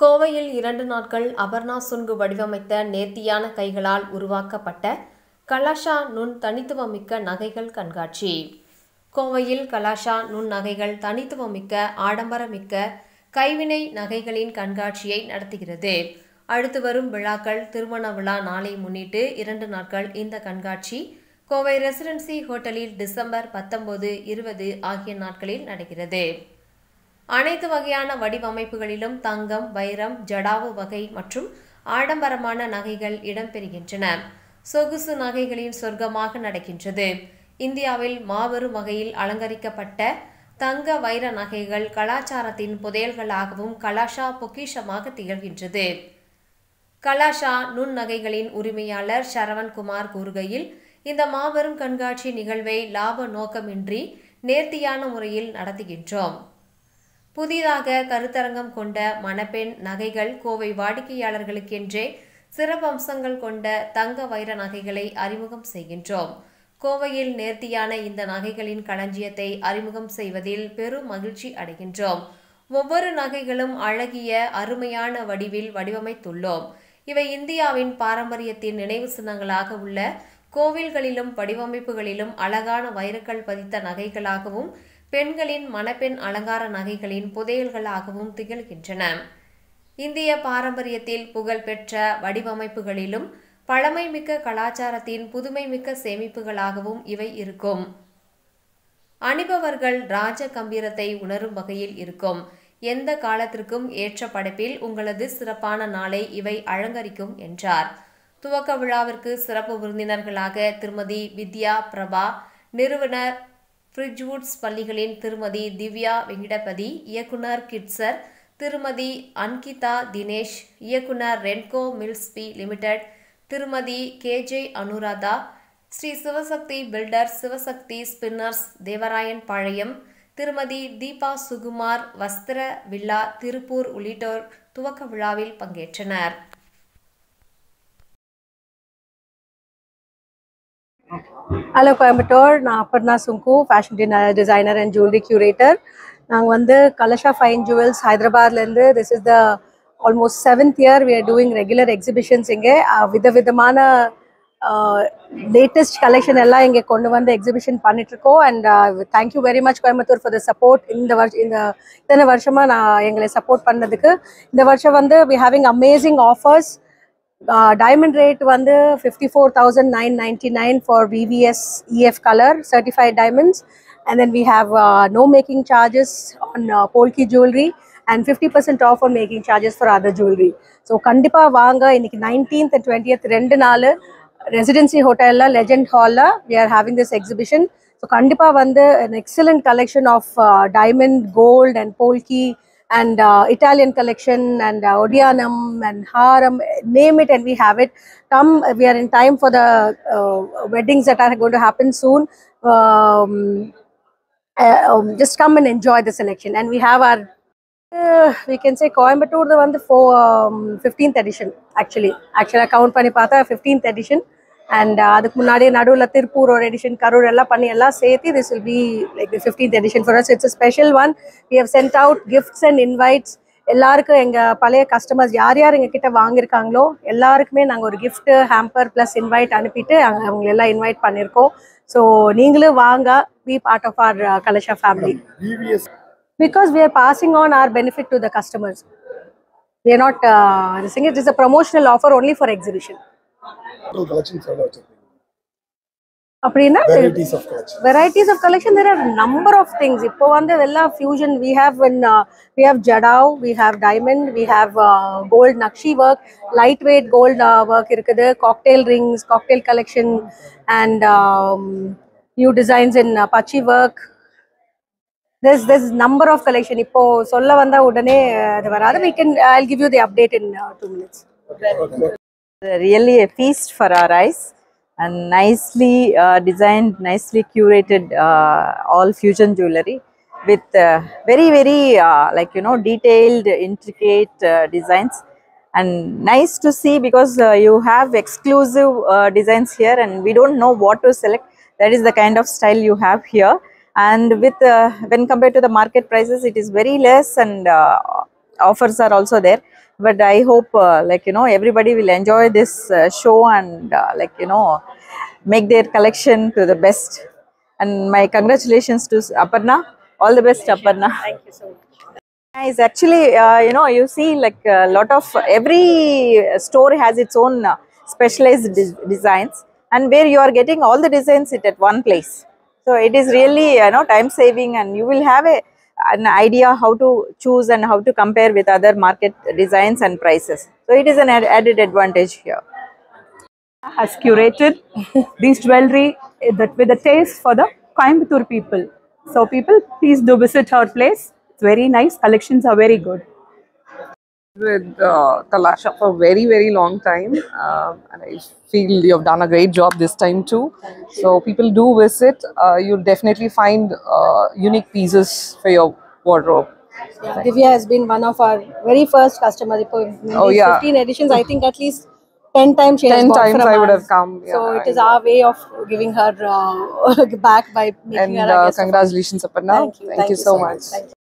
கோவையில் 2 நாட்கள் அபர்ணா சுன்கு வடிவமைத்த நேர்த்தியான கைகளால் உருவாக்கப்பட்ட கலாஷா நுண் தனித்துவமிக்க நகைகள் கண்காட்சி. கோவையில் கலாஷா நுண் நகைகள் தனித்துவமிக்க ஆடம்பரமிக்க கைவினை நகைகளின் கண்காட்சியை நடத்துகிறது. அடுத்து வரும் விழாக்கள் திருமண விழா நாளை முன்னிட்டு 2 நாட்கள் இந்த கண்காட்சி கோவை ரெசிடென்சி ஹோட்டலில் டிசம்பர் 19, 20 ஆகிய நாட்களில் நடக்கிறது. அனைத்து வகையான வடிவமைப்புகளிலும் தங்கம், வைரம், ஜடாவு வகை மற்றும் ஆடம்பரமான நகைகள் இடம்பெறுகின்றன. சொகுசு நகைகளின் சொர்க்கமாக நடக்கின்றது. இந்தியாவில் மாபெரும் வகையில் அலங்கரிக்கப்பட்ட தங்க வைர நகைகள் கலாச்சாரத்தின் புதையல்களாகவும் கலாஷா பொக்கிஷமாக திகழ்கின்றது. கலாஷா நுண் நகைகளின் உரிமையாளர் சரவண்குமார் கூறுகையில், இந்த மாபெரும் கண்காட்சி நிகழ்வை லாப நோக்கமின்றி நேர்த்தியான முறையில் நடத்துகின்றோம். புதிதாக கருத்தரங்கம் கொண்ட மணப்பெண் நகைகள், கோவை வாடிக்கையாளர்களுக்கென்றே சிறப்பம்சங்கள் கொண்ட தங்க வைர நகைகளை அறிமுகம் செய்கின்றோம். கோவையில் நேர்த்தியான இந்த நகைகளின் களஞ்சியத்தை அறிமுகம் செய்வதில் பெரும் மகிழ்ச்சி அடைகின்றோம். ஒவ்வொரு நகைகளும் அழகிய அருமையான வடிவில் வடிவமைத்துள்ளோம். இவை இந்தியாவின் பாரம்பரியத்தின் நினைவு சின்னங்களாக உள்ள கோவில்களிலும் வடிவமைப்புகளிலும் அழகான வைரக்கல் பதித்த நகைகளாகவும் பெண்களின் மணப்பெண் அலங்கார நகைகளின் புதையல்களாகவும் திகழ்கின்றன. இந்திய பாரம்பரியத்தில் புகழ்பெற்ற வடிவமைப்புகளிலும் பழமைமிக்க கலாச்சாரத்தின் புதுமைமிக்க சேமிப்புகளாகவும் இவை இருக்கும். அணிபவர்கள் ராஜ கம்பீரத்தை உணரும் வகையில் இருக்கும். எந்த காலத்திற்கும் ஏற்ற படைப்பில் உங்களது சிறப்பான நாளை இவை அலங்கரிக்கும் என்றார். துவக்க விழாவிற்கு சிறப்பு விருந்தினர்களாக திருமதி வித்யா பிரபா, நிறுவனர் ஃப்ரிட்ஜ்வுட்ஸ் பள்ளிகளின் திருமதி திவ்யா வெங்கடபதி, இயக்குனர் கிட்சர் திருமதி அன்கிதா தினேஷ், இயக்குனர் ரென்கோ மில்ஸ் பி லிமிடெட் திருமதி K J Anuradha, Sri Sivasakthi builders, Sivasakthi spinners Devarayan Palayam, திருமதி தீபா சுகுமார், வஸ்திர வில்லா திருப்பூர் உள்ளிட்டோர் துவக்க விழாவில் பங்கேற்றனர். Hello Coimbatore, நான் Aparna Sunku, fashion designer and jewellery curator. நாங்கள் வந்து கலஷா ஃபைன் ஜுவல்ஸ் ஹைதராபாத்லேருந்து, this is the almost 7th year we are doing regular exhibitions. இங்கே விதவிதமான லேட்டஸ்ட் கலெக்ஷன் எல்லாம் இங்கே கொண்டு வந்து எக்ஸிபிஷன் பண்ணிட்டுருக்கோம். And thank you very much Coimbatore for the support. இத்தனை வருஷமாக நான் எங்களை சப்போர்ட் பண்ணதுக்கு. இந்த வருஷம் வந்து we having amazing offers. Diamond rate வந்து 54,999 for VVS EF color certified diamonds, and then we have no making charges on Polki jewelry and 50% off on making charges for other jewelry. So கண்டிப்பா வாங்க. இன்னைக்கு 19th and 20th 2 நாள் residency ஹோட்டல்ல legend ஹால்ல we are having this exhibition. So கண்டிப்பா வந்து an excellent collection of diamond, gold and Polki and Italian collection and Odianam and Haram, name it and we have it. Come, we are in time for the weddings that are going to happen soon. Just come and enjoy the selection. And we have our we can say Coimbatore the one for 15th edition actually count பண்ணி பார்த்தா 15th edition. And அதுக்கு முன்னாடி நடுவுல திருப்பூர் ஒரு edition, Karur எல்லாம் பண்ணி எல்லாம் சேர்த்து this will be like the 15th edition for us. It's a special one. We have sent out gifts and invites. எல்லாருக்கும் எங்கள் பழைய கஸ்டமர்ஸ் யார் யார் எங்ககிட்ட வாங்கியிருக்காங்களோ எல்லாருக்குமே நாங்கள் ஒரு gift hamper plus invite அனுப்பிட்டு அவங்க எல்லாம் இன்வைட் பண்ணியிருக்கோம். ஸோ நீங்களும் வாங்க, be part of our Kalasha family. Because we are passing on our benefit to the customers. We are not saying it is a promotional offer only for exhibition. அப்படின்னா varieties of collection, there are number of things. இப்போ வந்து எல்லாம் fusion we have jadao, we have diamond, we have gold nakshi work, lightweight gold work இருக்குது, cocktail rings, cocktail collection and new designs in pachi work. There's number of collection. இப்போ சொல்ல வந்தா உடனே அது வராது. I'll give you the update in 2 minutes. Really a feast for our eyes, and nicely designed, nicely curated all fusion jewelry with very like detailed, intricate designs, and nice to see because you have exclusive designs here and we don't know what to select. That is the kind of style you have here, and with when compared to the market prices it is very less, and offers are also there. but I hope everybody will enjoy this show and make their collection to the best. And my congratulations to Aparna. All the best, Aparna. Thank you so much. Is actually you see like a lot of every store has its own specialized designs, and where you are getting all the designs at one place. So it is really time saving, and you will have an idea how to choose and how to compare with other market designs and prices. So it is an added advantage here. Has curated these jewelry that with a taste for the Coimbatore people. So people, please do visit our place. It's very nice. Collections are very good. With Talasha for a very, very long time, and I feel you've done a great job this time too. So people do visit. You'll definitely find unique pieces for your wardrobe. Yeah, Divya has been one of our very first customers. Oh, yeah. 15 editions, I think at least 10 times she has 10 bought times from I would us. have come. So Yeah, it is our way of giving her back by making and her a guest of congratulations, Aparna. Thank you. Thank you so much. Thank you.